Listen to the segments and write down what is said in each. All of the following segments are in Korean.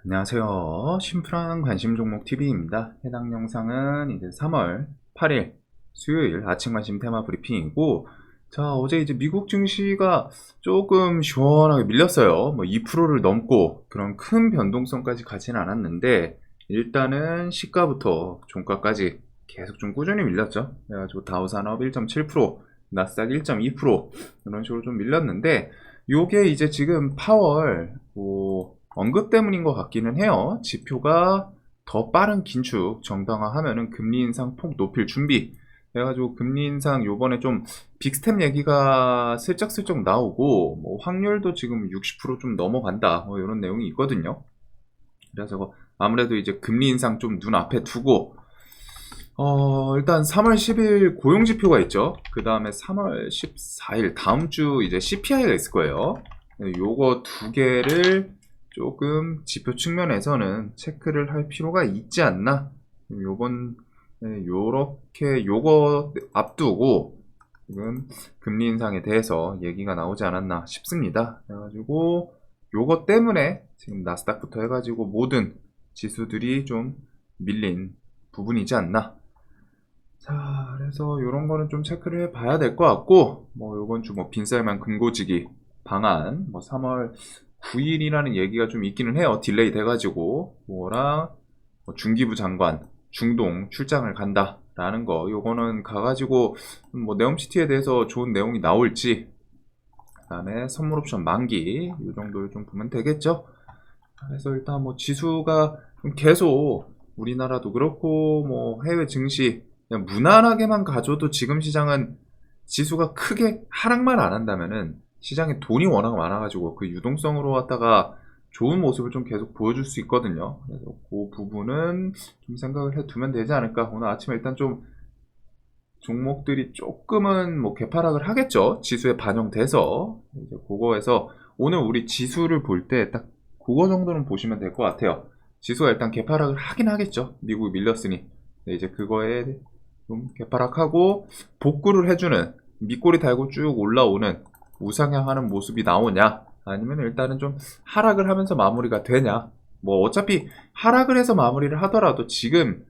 안녕하세요. 심플한 관심 종목 TV입니다. 해당 영상은 이제 3월 8일 수요일 아침 관심 테마 브리핑이고, 자, 어제 이제 미국 증시가 조금 시원하게 밀렸어요. 뭐 2%를 넘고 그런 큰 변동성까지 가지는 않았는데, 일단은 시가부터 종가까지 계속 좀 꾸준히 밀렸죠. 그래가지고 다우산업 1.7%, 나스닥 1.2% 이런 식으로 좀 밀렸는데, 요게 이제 지금 파월 언급 때문인 것 같기는 해요. 지표가 더 빠른 긴축 정당화하면은 금리 인상 폭 높일 준비. 그래가지고 금리 인상 요번에 좀 빅스텝 얘기가 슬쩍슬쩍 나오고, 뭐 확률도 지금 60%좀 넘어간다, 뭐 이런 내용이 있거든요. 그래서 아무래도 이제 금리 인상 좀 눈앞에 두고, 일단 3월 10일 고용지표가 있죠. 그 다음에 3월 14일 다음 주 이제 CPI가 있을 거예요. 요거 두 개를 조금 지표 측면에서는 체크를 할 필요가 있지 않나. 요번 요렇게 요거 앞두고 지금 금리 인상에 대해서 얘기가 나오지 않았나 싶습니다. 그래가지고 요거 때문에 지금 나스닥부터 해가지고 모든 지수들이 좀 밀린 부분이지 않나. 자, 그래서 요런 거는 좀 체크를 해봐야 될 것 같고, 뭐 요번 주 뭐 빈쌀만 금고지기 방안, 뭐 3월 9일이라는 얘기가 좀 있기는 해요. 딜레이 돼가지고 뭐랑 뭐 중기부 장관 중동 출장을 간다라는 거, 요거는 가가지고 뭐 네옴시티에 대해서 좋은 내용이 나올지, 그다음에 선물 옵션 만기 요 정도를 좀 보면 되겠죠. 그래서 일단 뭐 지수가 좀 계속 우리나라도 그렇고 뭐 해외 증시 그냥 무난하게만 가져도 지금 시장은 지수가 크게 하락만 안 한다면은 시장에 돈이 워낙 많아가지고 그 유동성으로 왔다가 좋은 모습을 좀 계속 보여줄 수 있거든요. 그래서 그 부분은 좀 생각을 해두면 되지 않을까. 오늘 아침에 일단 좀 종목들이 조금은 뭐 개파락을 하겠죠. 지수에 반영돼서 이제 그거에서 오늘 우리 지수를 볼 때 딱 그거 정도는 보시면 될 것 같아요. 지수가 일단 개파락을 하긴 하겠죠. 미국이 밀렸으니. 네, 이제 그거에 좀 개파락하고 복구를 해주는, 밑꼬리 달고 쭉 올라오는 우상향하는 모습이 나오냐, 아니면 일단은 좀 하락을 하면서 마무리가 되냐. 뭐 어차피 하락을 해서 마무리를 하더라도 지금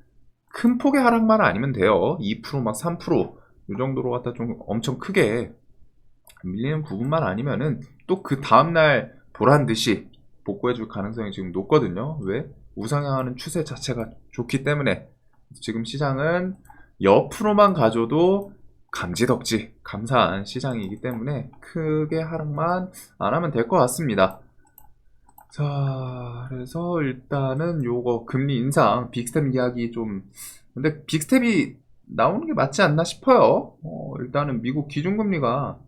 큰 폭의 하락만 아니면 돼요. 2%막 3%이 정도로 갖다 좀 엄청 크게 밀리는 부분만 아니면은 또 그 다음날 보란 듯이 복구해줄 가능성이 지금 높거든요. 왜? 우상향하는 추세 자체가 좋기 때문에. 지금 시장은 옆으로만 가져도 감지덕지 감사한 시장이기 때문에 크게 하락만 안 하면 될 것 같습니다. 자, 그래서 일단은 요거 금리 인상 빅스텝 이야기 좀, 근데 빅스텝이 나오는 게 맞지 않나 싶어요. 일단은 미국 기준금리가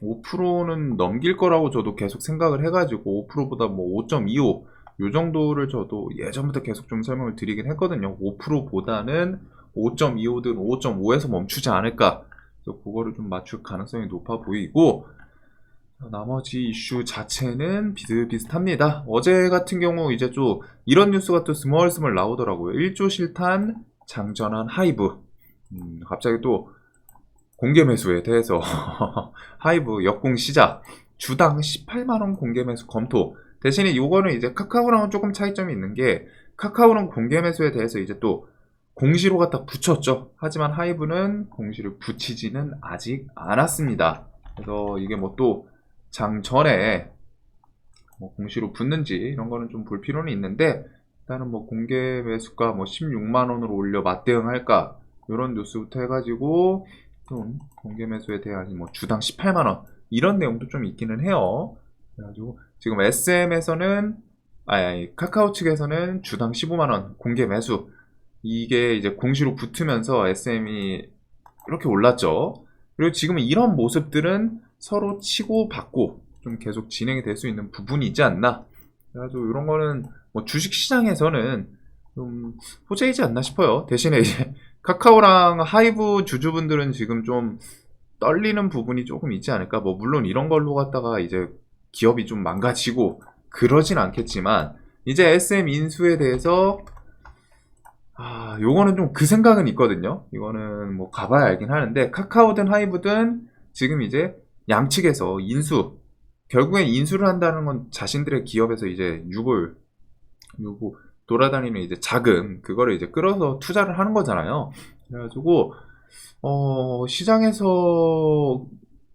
5%는 넘길 거라고 저도 계속 생각을 해가지고 5%보다 뭐 5.25 요 정도를 저도 예전부터 계속 좀 설명을 드리긴 했거든요. 5%보다는 5.25든 5.5에서 멈추지 않을까. 그래서 그거를 좀 맞출 가능성이 높아 보이고, 나머지 이슈 자체는 비슷비슷합니다. 어제 같은 경우 이제 좀 이런 뉴스가 또 스멀스멀 나오더라고요. 1조 실탄 장전한 하이브. 갑자기 또 공개 매수에 대해서 하이브 역공 시작. 주당 18만원 공개 매수 검토. 대신에 요거는 이제 카카오랑은 조금 차이점이 있는 게, 카카오는 공개 매수에 대해서 이제 또 공시로 갖다 붙였죠. 하지만 하이브는 공시를 붙이지는 아직 않았습니다. 그래서 이게 뭐 또 장 전에 뭐 공시로 붙는지 이런 거는 좀 볼 필요는 있는데, 일단은 뭐 공개 매수가 뭐 16만 원으로 올려 맞대응할까 이런 뉴스부터 해가지고 좀 공개 매수에 대한 뭐 주당 18만 원 이런 내용도 좀 있기는 해요. 그래가지고 지금 SM에서는 아니 카카오 측에서는 주당 15만 원 공개 매수, 이게 이제 공시로 붙으면서 SM이 이렇게 올랐죠. 그리고 지금 이런 모습들은 서로 치고받고 좀 계속 진행이 될 수 있는 부분이지 않나. 그래가지고 이런 거는 뭐 주식 시장에서는 좀 호재이지 않나 싶어요. 대신에 이제 카카오랑 하이브 주주분들은 지금 좀 떨리는 부분이 조금 있지 않을까. 뭐 물론 이런 걸로 갖다가 이제 기업이 좀 망가지고 그러진 않겠지만, 이제 SM 인수에 대해서 요거는 좀 그 생각은 있거든요. 이거는 뭐 가봐야 알긴 하는데, 카카오든 하이브든 지금 이제 양측에서 인수, 결국엔 인수를 한다는 건 자신들의 기업에서 이제 유골 요거 돌아다니는 이제 자금, 그거를 이제 끌어서 투자를 하는 거잖아요. 그래가지고, 시장에서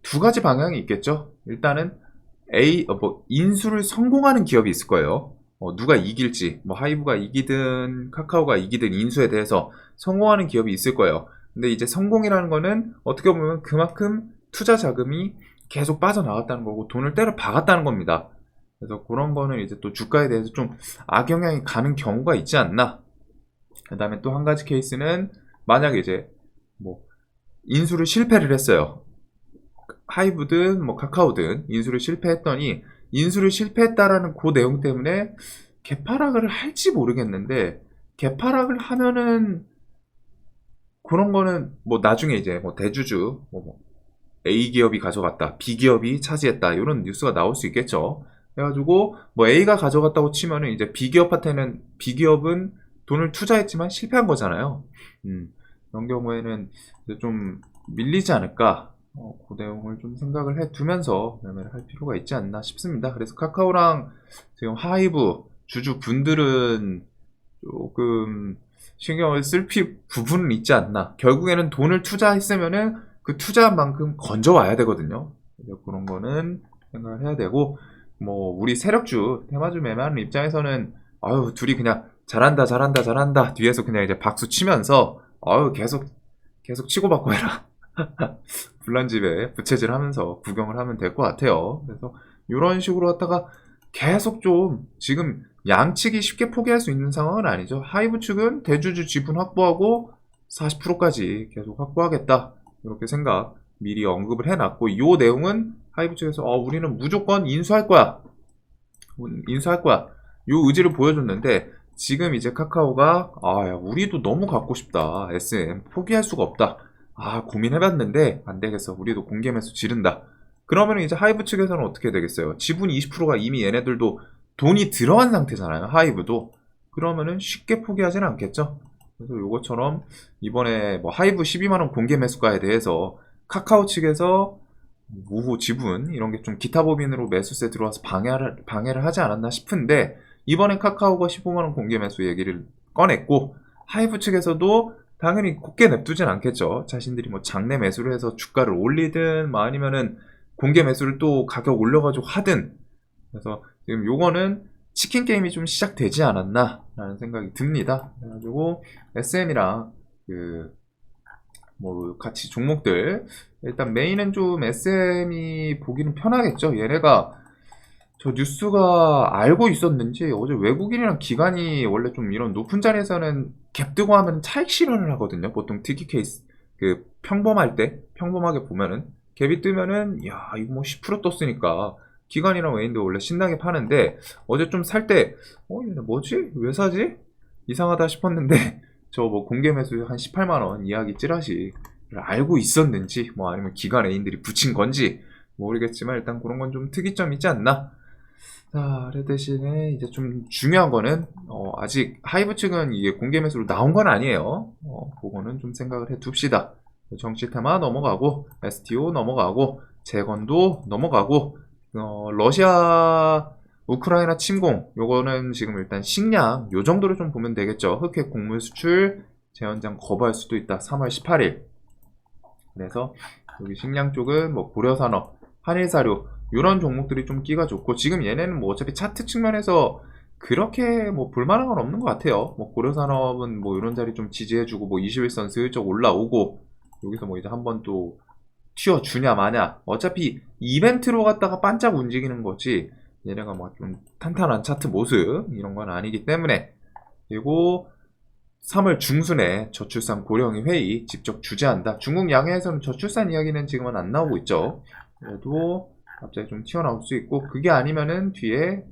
두 가지 방향이 있겠죠. 일단은 인수를 성공하는 기업이 있을 거예요. 누가 이길지, 뭐 하이브가 이기든 카카오가 이기든 인수에 대해서 성공하는 기업이 있을 거예요. 근데 이제 성공이라는 거는 어떻게 보면 그만큼 투자 자금이 계속 빠져나갔다는 거고 돈을 때려 박았다는 겁니다. 그래서 그런 거는 이제 또 주가에 대해서 좀 악영향이 가는 경우가 있지 않나. 그 다음에 또 한 가지 케이스는 만약에 이제 뭐 인수를 실패를 했어요. 하이브든 뭐 카카오든 인수를 실패했더니 인수를 실패했다라는 그 내용 때문에 개파락을 할지 모르겠는데 개파락을 하면은 그런 거는 뭐 나중에 이제 뭐 대주주 뭐 A 기업이 가져갔다, B 기업이 차지했다 이런 뉴스가 나올 수 있겠죠. 그래가지고 뭐 A가 가져갔다고 치면은 이제 B 기업한테는 B 기업은 돈을 투자했지만 실패한 거잖아요. 그런 경우에는 이제 좀 밀리지 않을까. 그 내용을 좀 생각을 해두면서 매매를 할 필요가 있지 않나 싶습니다. 그래서 카카오랑 지금 하이브 주주분들은 조금 신경을 쓸 부분은 있지 않나. 결국에는 돈을 투자했으면은 그 투자한 만큼 건져와야 되거든요. 그래서 그런 거는 생각을 해야 되고, 뭐 우리 세력주, 테마주 매매하는 입장에서는 아유 둘이 그냥 잘한다 잘한다 잘한다 뒤에서 그냥 이제 박수 치면서 아유 계속 치고받고 해라. 불난집에 부채질하면서 구경을 하면 될 것 같아요. 그래서 이런 식으로 하다가 계속 좀 지금 양측이 쉽게 포기할 수 있는 상황은 아니죠. 하이브 측은 대주주 지분 확보하고 40%까지 계속 확보하겠다. 이렇게 생각 미리 언급을 해놨고 이 내용은 하이브 측에서 우리는 무조건 인수할 거야. 인수할 거야. 이 의지를 보여줬는데 지금 이제 카카오가 야, 우리도 너무 갖고 싶다. SM 포기할 수가 없다. 고민해봤는데 안 되겠어. 우리도 공개 매수 지른다. 그러면 이제 하이브 측에서는 어떻게 되겠어요? 지분 20%가 이미 얘네들도 돈이 들어간 상태잖아요. 하이브도. 그러면은 쉽게 포기하지는 않겠죠. 그래서 요것처럼 이번에 뭐 하이브 12만원 공개 매수가에 대해서 카카오 측에서 모호 지분 이런 게 좀 기타 법인으로 매수세 들어와서 방해를 하지 않았나 싶은데 이번엔 카카오가 15만원 공개 매수 얘기를 꺼냈고 하이브 측에서도 당연히 곱게 냅두진 않겠죠. 자신들이 뭐 장내 매수를 해서 주가를 올리든 뭐 아니면은 공개 매수를 또 가격 올려가지고 하든. 그래서 지금 요거는 치킨 게임이 좀 시작되지 않았나 라는 생각이 듭니다. 그래가지고 SM이랑 뭐 같이 종목들 일단 메인은 좀 SM이 보기는 편하겠죠. 얘네가 저 뉴스가 알고 있었는지 어제 외국인이랑 기관이 원래 좀 이런 높은 자리에서는 갭 뜨고 하면 차익 실현을 하거든요. 보통 특이 케이스 평범할 때 평범하게 보면은 갭이 뜨면은 야 이거 뭐 10% 떴으니까 기관이랑 외인도 원래 신나게 파는데 어제 좀 살 때 얘네 뭐지? 왜 사지? 이상하다 싶었는데 저 뭐 공개 매수 한 18만원 이야기 찌라시 알고 있었는지 뭐 아니면 기관 애인들이 붙인 건지 모르겠지만 일단 그런 건 좀 특이점 있지 않나. 자, 그 대신에 이제 좀 중요한 거는 아직 하이브 측은 이게 공개 매수로 나온 건 아니에요. 그거는 좀 생각을 해 둡시다. 정치 테마 넘어가고 STO 넘어가고 재건도 넘어가고 러시아 우크라이나 침공 요거는 지금 일단 식량 요 정도로 좀 보면 되겠죠. 흑해 곡물 수출 재현장 거부할 수도 있다. 3월 18일. 그래서 여기 식량 쪽은 뭐 고려산업, 한일사료 이런 종목들이 좀 끼가 좋고 지금 얘네는 뭐 어차피 차트 측면에서 그렇게 뭐 볼만한 건 없는 것 같아요. 뭐 고려산업은 뭐 이런 자리 좀 지지해주고 뭐 21선 슬쩍 올라오고 여기서 뭐 이제 한번 또 튀어주냐 마냐 어차피 이벤트로 갔다가 반짝 움직이는 거지 얘네가 뭐 좀 탄탄한 차트 모습 이런 건 아니기 때문에 그리고 3월 중순에 저출산 고령의 회의 직접 주재한다. 중국 양해에서는 저출산 이야기는 지금은 안 나오고 있죠. 그래도 갑자기 좀 튀어나올 수 있고 그게 아니면은 뒤에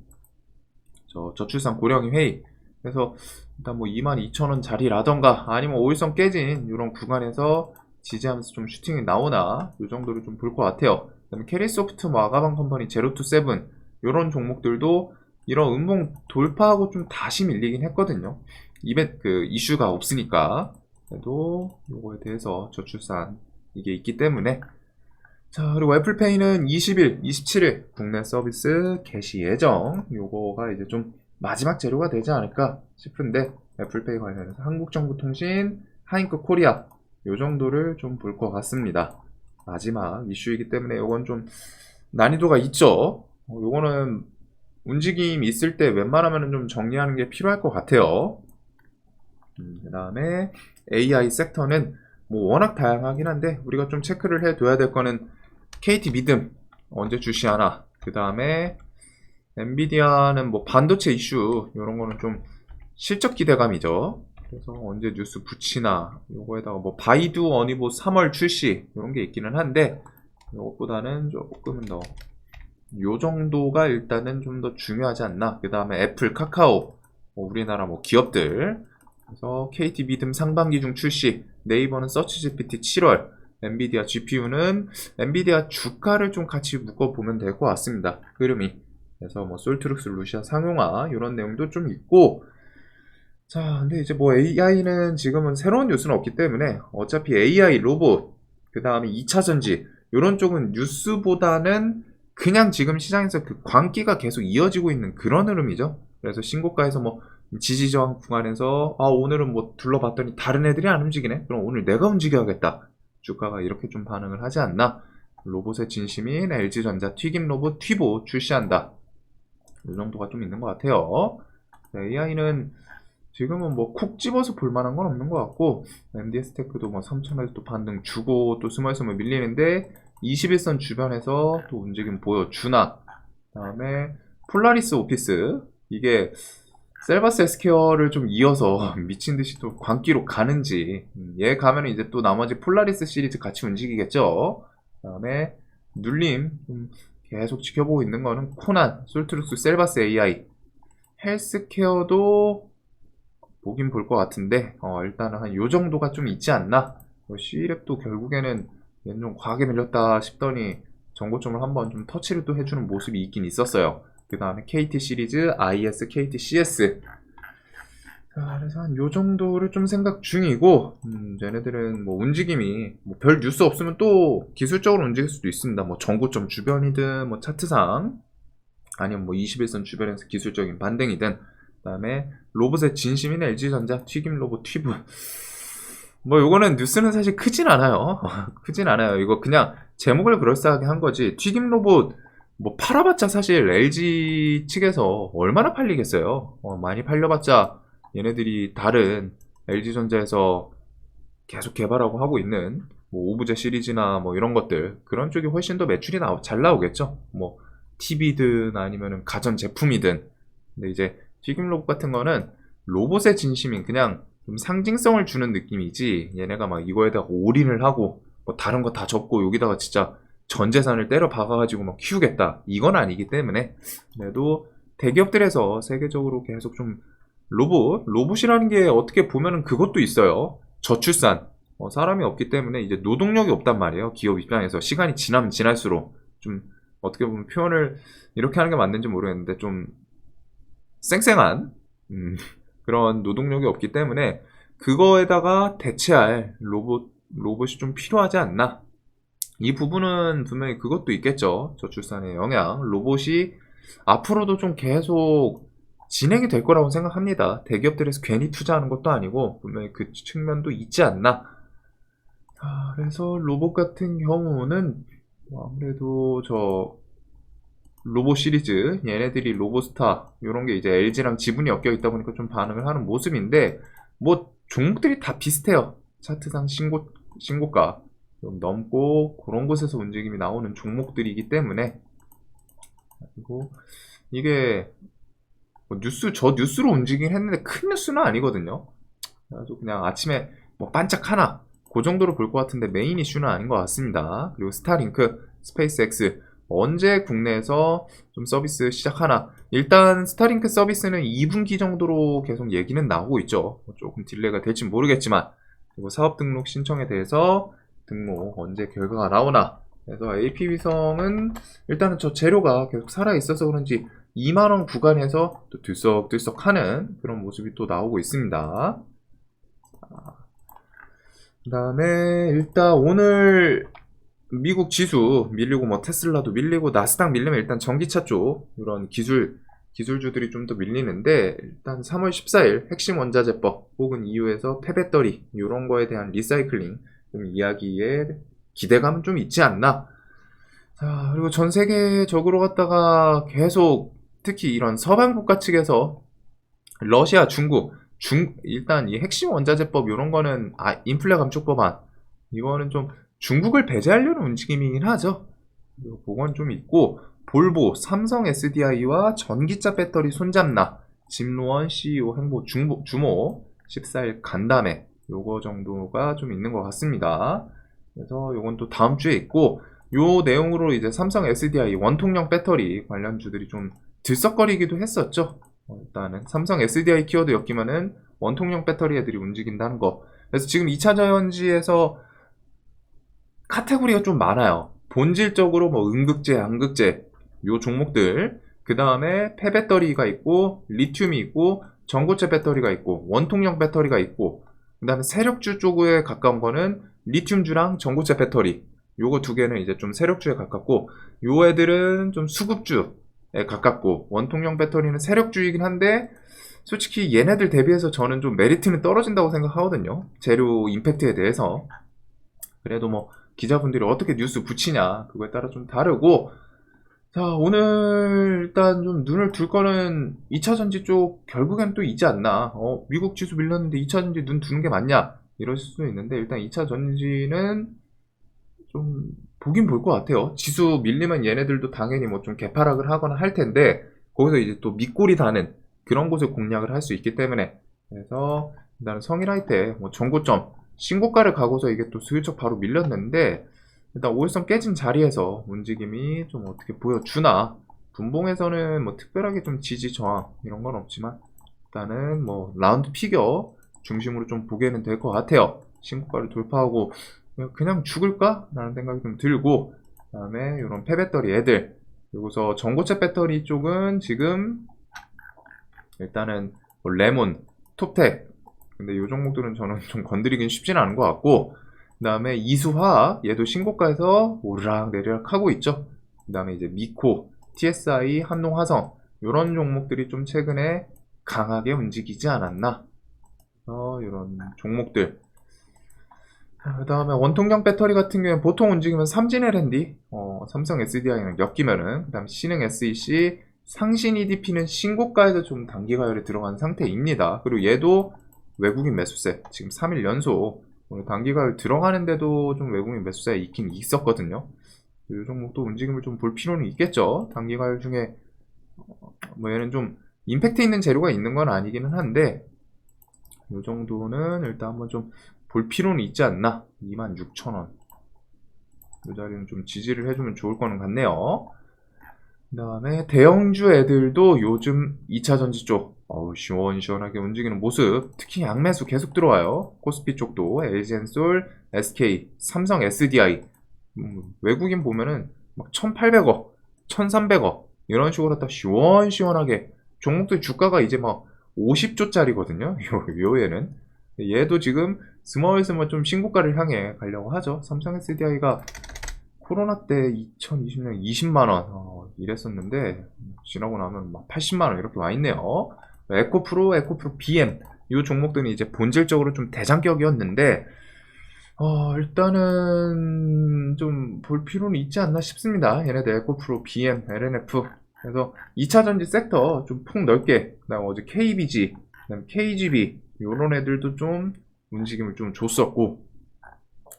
저출산 고령의 회의 그래서 일단 뭐 22,000원 자리라던가 아니면 5일선 깨진 이런 구간에서 지지하면서 좀 슈팅이 나오나 이 정도를 좀 볼 것 같아요. 그다음에 캐리소프트, 뭐 아가방 컴퍼니, 제로투세븐 이런 종목들도 이런 음봉 돌파하고 좀 다시 밀리긴 했거든요. 이슈가 없으니까. 그래도 요거에 대해서 저출산 이게 있기 때문에. 자, 그리고 애플페이는 20일, 27일 국내 서비스 개시 예정. 요거가 이제 좀 마지막 재료가 되지 않을까 싶은데 애플페이 관련해서 한국정보통신, 하잉크 코리아 요 정도를 좀 볼 것 같습니다. 마지막 이슈이기 때문에 요건 좀 난이도가 있죠. 요거는 움직임이 있을 때 웬만하면 좀 정리하는 게 필요할 것 같아요. 그 다음에 AI 섹터는 뭐 워낙 다양하긴 한데 우리가 좀 체크를 해둬야 될 거는 KT 믿음 언제 출시하나, 그 다음에 엔비디아는 뭐 반도체 이슈 이런 거는 좀 실적 기대감이죠. 그래서 언제 뉴스 붙이나, 요거에다가 뭐 바이두 어니보 3월 출시 이런 게 있기는 한데 요것보다는 조금은 더 요 정도가 일단은 좀 더 중요하지 않나. 그 다음에 애플, 카카오, 뭐 우리나라 뭐 기업들, 그래서 KT 믿음 상반기 중 출시, 네이버는 서치 GPT 7월, 엔비디아 GPU는 엔비디아 주가를 좀 같이 묶어보면 될 것 같습니다. 흐름이. 그래서 뭐 솔트룩스 루시아 상용화 이런 내용도 좀 있고, 자, 근데 이제 뭐 AI는 지금은 새로운 뉴스는 없기 때문에 어차피 AI 로봇, 그 다음에 2차 전지 이런 쪽은 뉴스보다는 그냥 지금 시장에서 그 광기가 계속 이어지고 있는 그런 흐름이죠. 그래서 신고가에서 뭐 지지저항 구간에서 오늘은 뭐 둘러봤더니 다른 애들이 안 움직이네. 그럼 오늘 내가 움직여야겠다. 주가가 이렇게 좀 반응을 하지 않나. 로봇의 진심인 LG전자 튀김 로봇 튀보 출시한다. 이 정도가 좀 있는 것 같아요. AI는 지금은 뭐 콕 집어서 볼만한 건 없는 것 같고, MDS 테크도 뭐 3천에서 또 반등 주고 또 스멀스멀 밀리는데 21선 주변에서 또 움직임 보여주나. 그 다음에 폴라리스 오피스, 이게 셀바스 에스케어를 좀 이어서 미친듯이 또 광기로 가는지, 얘 가면 이제 또 나머지 폴라리스 시리즈 같이 움직이겠죠. 그 다음에 눌림 좀 계속 지켜보고 있는 거는 코난, 솔트루스, 셀바스 AI, 헬스케어도 보긴 볼 것 같은데 일단은 한 요 정도가 좀 있지 않나. C랩도 결국에는 얘는 좀 과하게 밀렸다 싶더니 정고점을 한번 좀 터치를 또 해주는 모습이 있긴 있었어요. 그 다음에 KT 시리즈, IS, KT, CS. 자, 그래서 한 요 정도를 좀 생각 중이고, 쟤네들은 뭐 움직임이 뭐 별 뉴스 없으면 또 기술적으로 움직일 수도 있습니다. 뭐 정고점 주변이든 뭐 차트상, 아니면 뭐 21선 주변에서 기술적인 반등이든. 그 다음에 로봇의 진심인 LG전자 튀김 로봇 튀브, 뭐 요거는 뉴스는 사실 크진 않아요. 크진 않아요. 이거 그냥 제목을 그럴싸하게 한 거지, 튀김 로봇 뭐 팔아봤자 사실 LG 측에서 얼마나 팔리겠어요. 많이 팔려봤자 얘네들이 다른 LG전자에서 계속 개발하고 하고 있는 뭐 오브제 시리즈나 뭐 이런 것들, 그런 쪽이 훨씬 더 매출이 잘 나오겠죠. 뭐 TV든 아니면은 가전 제품이든. 근데 이제 튀김 로봇 같은 거는 로봇의 진심인 그냥 좀 상징성을 주는 느낌이지, 얘네가 막 이거에다가 올인을 하고 뭐 다른 거 다 접고 여기다가 진짜 전 재산을 때려 박아가지고 막 키우겠다, 이건 아니기 때문에. 그래도 대기업들에서 세계적으로 계속 좀 로봇이라는 게 어떻게 보면은 그것도 있어요. 저출산, 사람이 없기 때문에 이제 노동력이 없단 말이에요. 기업 입장에서 시간이 지나면 지날수록 좀, 어떻게 보면 표현을 이렇게 하는 게 맞는지 모르겠는데 좀 쌩쌩한 그런 노동력이 없기 때문에 그거에다가 대체할 로봇이 좀 필요하지 않나. 이 부분은 분명히 그것도 있겠죠. 저출산의 영향. 로봇이 앞으로도 좀 계속 진행이 될 거라고 생각합니다. 대기업들에서 괜히 투자하는 것도 아니고 분명히 그 측면도 있지 않나. 그래서 로봇 같은 경우는 아무래도 저 로봇 시리즈, 얘네들이 로봇스타 이런 게 이제 LG랑 지분이 엮여 있다 보니까 좀 반응을 하는 모습인데, 뭐 종목들이 다 비슷해요. 차트상 신고가 좀 넘고 그런 곳에서 움직임이 나오는 종목들이기 때문에. 그리고 이게 뭐 뉴스로 움직이긴 했는데 큰 뉴스는 아니거든요. 그래서 그냥 아침에 뭐 반짝 하나 그 정도로 볼 것 같은데 메인 이슈는 아닌 것 같습니다. 그리고 스타링크, 스페이스X 언제 국내에서 좀 서비스 시작하나. 일단 스타링크 서비스는 2분기 정도로 계속 얘기는 나오고 있죠. 조금 딜레이가 될지 모르겠지만. 그리고 사업 등록 신청에 대해서 등록 언제 결과가 나오나. 그래서 AP위성은 일단은 저 재료가 계속 살아있어서 그런지 2만원 구간에서 또 들썩들썩 하는 그런 모습이 또 나오고 있습니다. 그 다음에 일단 오늘 미국 지수 밀리고 뭐 테슬라도 밀리고 나스닥 밀리면 일단 전기차 쪽 이런 기술 기술주들이 좀 더 밀리는데 일단 3월 14일 핵심 원자재법 혹은 EU에서 폐배터리 이런 거에 대한 리사이클링 좀 이야기에 기대감은 좀 있지 않나. 자, 그리고 전 세계적으로 갖다가 계속 특히 이런 서방 국가 측에서 러시아, 중국, 일단 이 핵심 원자재법 이런 거는 인플레 감축 법안 이거는 좀 중국을 배제하려는 움직임이긴 하죠. 그건 좀 있고 볼보, 삼성 SDI와 전기차 배터리 손잡나 진로원 CEO 행보 주모 14일 간담회 요거 정도가 좀 있는 것 같습니다. 그래서 요건 또 다음 주에 있고 요 내용으로 이제 삼성 SDI 원통형 배터리 관련주들이 좀 들썩거리기도 했었죠. 일단은 삼성 SDI 키워드 엮이면은 원통형 배터리 애들이 움직인다는 거. 그래서 지금 2차 전지에서 카테고리가 좀 많아요. 본질적으로 뭐 음극재, 양극재 요 종목들, 그 다음에 폐배터리가 있고 리튬이 있고 전고체 배터리가 있고 원통형 배터리가 있고, 그 다음에 세력주 쪽에 가까운 거는 리튬주랑 전고체 배터리 요거 두 개는 이제 좀 세력주에 가깝고, 요 애들은 좀 수급주에 가깝고, 원통형 배터리는 세력주이긴 한데 솔직히 얘네들 대비해서 저는 좀 메리트는 떨어진다고 생각하거든요. 재료 임팩트에 대해서. 그래도 뭐 기자분들이 어떻게 뉴스 붙이냐 그거에 따라 좀 다르고. 자, 오늘 일단 좀 눈을 둘 거는 2차전지 쪽 결국엔 또 있지 않나. 미국 지수 밀렸는데 2차전지 눈 두는 게 맞냐 이러실 수도 있는데, 일단 2차전지는 좀 보긴 볼 것 같아요. 지수 밀리면 얘네들도 당연히 뭐 좀 개파락을 하거나 할 텐데, 거기서 이제 또 밑골이 다는 그런 곳에 공략을 할 수 있기 때문에. 그래서 일단 성일하이텍 뭐 전고점 신고가를 가고서 이게 또 슬쩍 바로 밀렸는데, 일단 5일선 깨진 자리에서 움직임이 좀 어떻게 보여주나. 분봉에서는 뭐 특별하게 좀 지지 저항 이런 건 없지만 일단은 뭐 라운드 피겨 중심으로 좀 보게는 될 것 같아요. 신고가를 돌파하고 그냥 죽을까? 라는 생각이 좀 들고, 그 다음에 이런 폐배터리 애들, 그리고서 전고체 배터리 쪽은 지금 일단은 뭐 레몬, 톱텍, 근데 이 종목들은 저는 좀 건드리긴 쉽지는 않은 것 같고, 그 다음에 이수화학 얘도 신고가에서 오르락 내리락 하고 있죠. 그 다음에 이제 미코, TSI, 한농화성 이런 종목들이 좀 최근에 강하게 움직이지 않았나. 이런 종목들. 그 다음에 원통형 배터리 같은 경우에 보통 움직이면 삼진 L&D, 삼성 SDI랑 엮이면은, 그 다음에 신흥 SEC, 상신 EDP는 신고가에서 좀 단기가열에 들어간 상태입니다. 그리고 얘도 외국인 매수세, 지금 3일 연속 단기가열 들어가는데도 좀 외국인 매수세가 있긴 있었거든요. 이 종목도 움직임을 좀 볼 필요는 있겠죠. 단기가열 중에 뭐 얘는 좀 임팩트 있는 재료가 있는 건 아니기는 한데, 이 정도는 일단 한번 좀 볼 필요는 있지 않나. 26,000원 이 자리는 좀 지지를 해주면 좋을 거는 같네요. 그 다음에 대형주 애들도 요즘 2차전지 쪽 시원시원하게 움직이는 모습, 특히 양매수 계속 들어와요. 코스피 쪽도 LG엔솔, SK, 삼성 SDI, 외국인 보면은 막 1,800억, 1,300억 이런 식으로 다 시원시원하게, 종목들 주가가 이제 막 50조짜리거든요. 요 얘는. 얘도 지금 스멀스멀 좀 신고가를 향해 가려고 하죠. 삼성 SDI가 코로나 때 2020년 20만원 이랬었는데, 지나고 나면 막 80만원 이렇게 와 있네요. 에코프로 BM 이 종목들은 이제 본질적으로 좀 대장격이었는데, 일단은 좀 볼 필요는 있지 않나 싶습니다. 얘네들 에코프로, BM, LNF. 그래서 2차전지 섹터 좀 폭 넓게, 그다음 어제 KBG, 그다음 KGB 요런 애들도 좀 움직임을 좀 줬었고,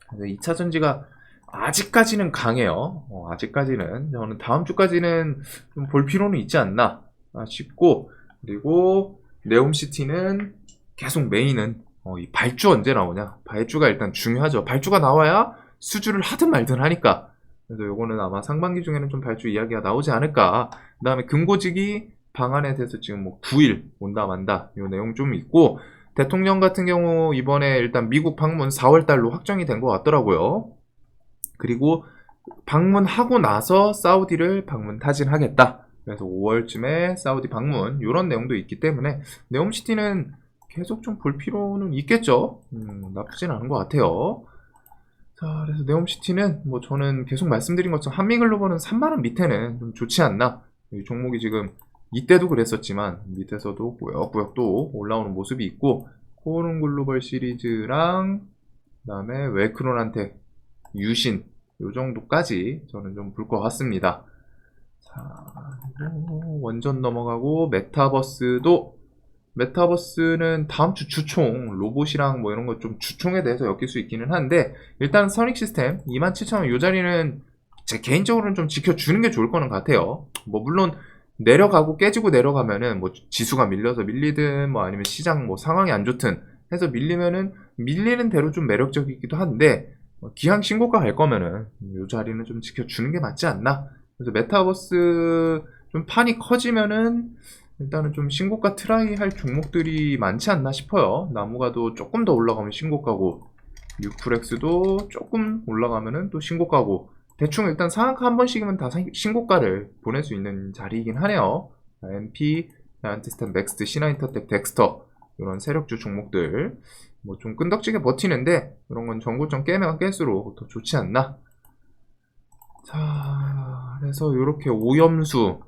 그래서 2차전지가 아직까지는 강해요. 아직까지는. 저는 다음 주까지는 좀 볼 필요는 있지 않나 싶고, 그리고 네옴시티는 계속 메인은 이 발주 언제 나오냐. 발주가 일단 중요하죠. 발주가 나와야 수주를 하든 말든 하니까. 그래서 요거는 아마 상반기 중에는 좀 발주 이야기가 나오지 않을까. 그 다음에 금고지기 방안에 대해서 지금 뭐 9일 온다 만다 요 내용 좀 있고, 대통령 같은 경우 이번에 일단 미국 방문 4월달로 확정이 된 것 같더라고요. 그리고 방문하고 나서 사우디를 방문 타진하겠다. 그래서 5월쯤에 사우디 방문 이런 내용도 있기 때문에 네옴시티는 계속 좀 볼 필요는 있겠죠. 나쁘진 않은 것 같아요. 자, 그래서 네옴시티는 뭐 저는 계속 말씀드린 것처럼 한미글로벌은 3만원 밑에는 좀 좋지 않나. 이 종목이 지금 이때도 그랬었지만 밑에서도 꾸역꾸역 또 올라오는 모습이 있고, 코오른 글로벌 시리즈랑 그다음에 웰크론한테 유신 요 정도까지 저는 좀 볼 것 같습니다. 자, 그리고 원전 넘어가고 메타버스는 다음 주 주총 로봇이랑 뭐 이런 거 좀 주총에 대해서 엮일 수 있기는 한데, 일단 선익 시스템 27,000원 요 자리는 제 개인적으로는 좀 지켜주는 게 좋을 거는 같아요. 뭐 물론 내려가고 깨지고 내려가면은 뭐 지수가 밀려서 밀리든 뭐 아니면 시장 뭐 상황이 안 좋든 해서 밀리면은 밀리는 대로 좀 매력적이기도 한데, 기왕 신고가 갈 거면은 요 자리는 좀 지켜주는 게 맞지 않나. 그래서 메타버스 좀 판이 커지면은 일단은 좀 신고가 트라이 할 종목들이 많지 않나 싶어요. 나무가도 조금 더 올라가면 신고가고, 뉴프렉스도 조금 올라가면은 또 신고가고, 대충 일단 상한가 한 번씩이면 다 신고가를 보낼 수 있는 자리이긴 하네요. MP, 자이언트스탄, 넥스트, 신화인터텍, 덱스터 이런 세력주 종목들 뭐 좀 끈덕지게 버티는데, 이런 건 전고점 깨면 깰수록 더 좋지 않나. 자, 그래서 이렇게 오염수,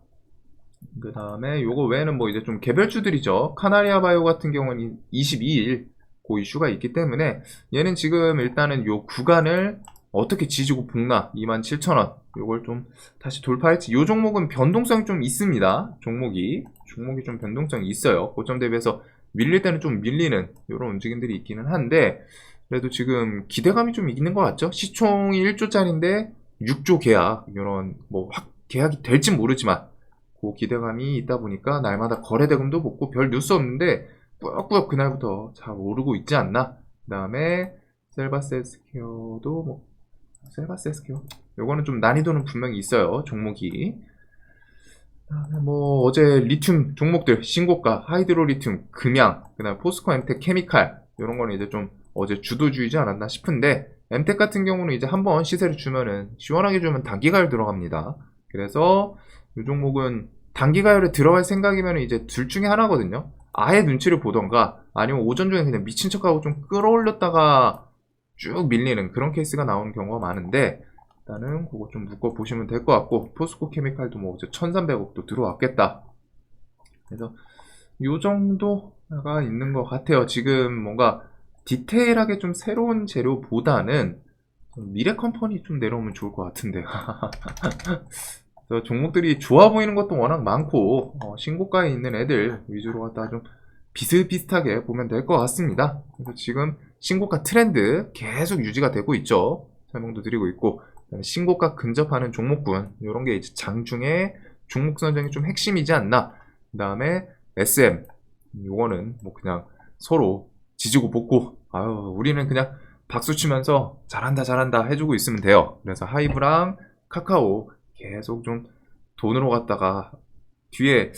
그 다음에 요거 외에는 뭐 이제 좀 개별주들이죠. 카나리아 바이오 같은 경우는 22일 그 이슈가 있기 때문에 얘는 지금 일단은 요 구간을 어떻게 지지고 볶나, 27,000원 요걸 좀 다시 돌파할지. 요 종목은 변동성이 좀 있습니다. 종목이 좀 변동성이 있어요. 고점 대비해서 밀릴 때는 좀 밀리는 요런 움직임들이 있기는 한데, 그래도 지금 기대감이 좀 있는 것 같죠. 시총이 1조짜리인데 6조 계약, 요런 뭐 확 계약이 될지 모르지만 그 기대감이 있다 보니까 날마다 거래대금도 붙고 별 뉴스 없는데 꾸역꾸역 그날부터 잘 오르고 있지 않나. 그 다음에 셀바스헬스케어도 뭐 셀바스헬스케어 요거는 좀 난이도는 분명히 있어요, 종목이. 뭐 어제 리튬 종목들 신고가, 하이드로 리튬, 금양, 그다음 포스코 엠텍 케미칼 이런 거는 이제 좀 어제 주도주의지 않았나 싶은데, 엠텍 같은 경우는 이제 한번 시세를 주면은 시원하게 주면 단기가율 들어갑니다. 그래서 이 종목은 단기가율에 들어갈 생각이면 이제 둘 중에 하나거든요. 아예 눈치를 보던가 아니면 오전 중에 그냥 미친 척하고 좀 끌어올렸다가 쭉 밀리는 그런 케이스가 나오는 경우가 많은데, 일단은 그거 좀 묶어보시면 될 것 같고, 포스코 케미칼도 뭐 이제 1300억도 들어왔겠다. 그래서 요 정도가 있는 것 같아요. 지금 뭔가 디테일하게 좀 새로운 재료보다는 미래 컴퍼니 좀 내려오면 좋을 것 같은데요. 그래서 종목들이 좋아 보이는 것도 워낙 많고, 신고가에 있는 애들 위주로 갖다가 좀 비슷비슷하게 보면 될 것 같습니다. 그래서 지금 신고가 트렌드 계속 유지가 되고 있죠. 설명도 드리고 있고, 신고가 근접하는 종목군 이런 게 이제 장중에 종목 선정이 좀 핵심이지 않나. 그 다음에 SM 요거는 뭐 그냥 서로 지지고 볶고, 아유 우리는 그냥 박수 치면서 잘한다 해주고 있으면 돼요. 그래서 하이브랑 카카오 계속 좀 돈으로 갔다가 뒤에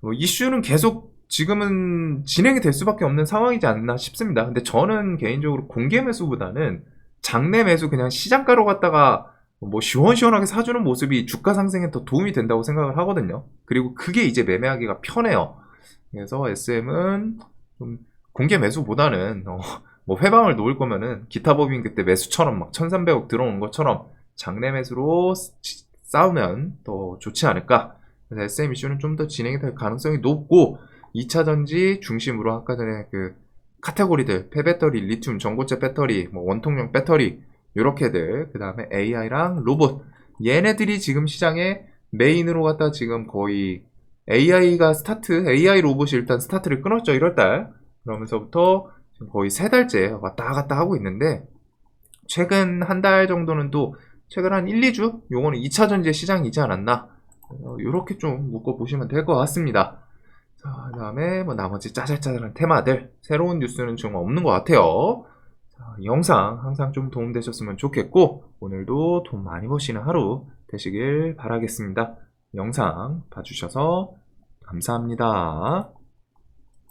뭐 이슈는 계속 지금은 진행이 될 수밖에 없는 상황이지 않나 싶습니다. 근데 저는 개인적으로 공개 매수보다는 장내 매수, 그냥 시장가로 갔다가 뭐 시원시원하게 사주는 모습이 주가 상승에 더 도움이 된다고 생각을 하거든요. 그리고 그게 이제 매매하기가 편해요. 그래서 SM은 좀 공개 매수보다는 뭐 회방을 놓을 거면은 기타 법인 그때 매수처럼 막 1300억 들어오는 것처럼 장내 매수로 싸우면 더 좋지 않을까. 그래서 SM 이슈는 좀 더 진행이 될 가능성이 높고, 2차전지 중심으로 아까 전에 그 카테고리들 폐배터리, 리튬, 전고체 배터리, 뭐 원통형 배터리 요렇게들, 그 다음에 AI랑 로봇, 얘네들이 지금 시장에 메인으로 갖다 지금 거의 AI가 AI 로봇이 일단 스타트를 끊었죠, 1월달. 그러면서부터 지금 거의 3달째 왔다 갔다 하고 있는데, 최근 한 달 정도는 또 최근 한 1, 2주 요거는 2차전지의 시장이지 않았나, 요렇게 좀 묶어보시면 될 것 같습니다. 자, 그 다음에 뭐 나머지 짜잘짜잘한 테마들, 새로운 뉴스는 좀 없는 것 같아요. 자, 이 영상 항상 좀 도움되셨으면 좋겠고, 오늘도 돈 많이 버시는 하루 되시길 바라겠습니다. 영상 봐주셔서 감사합니다.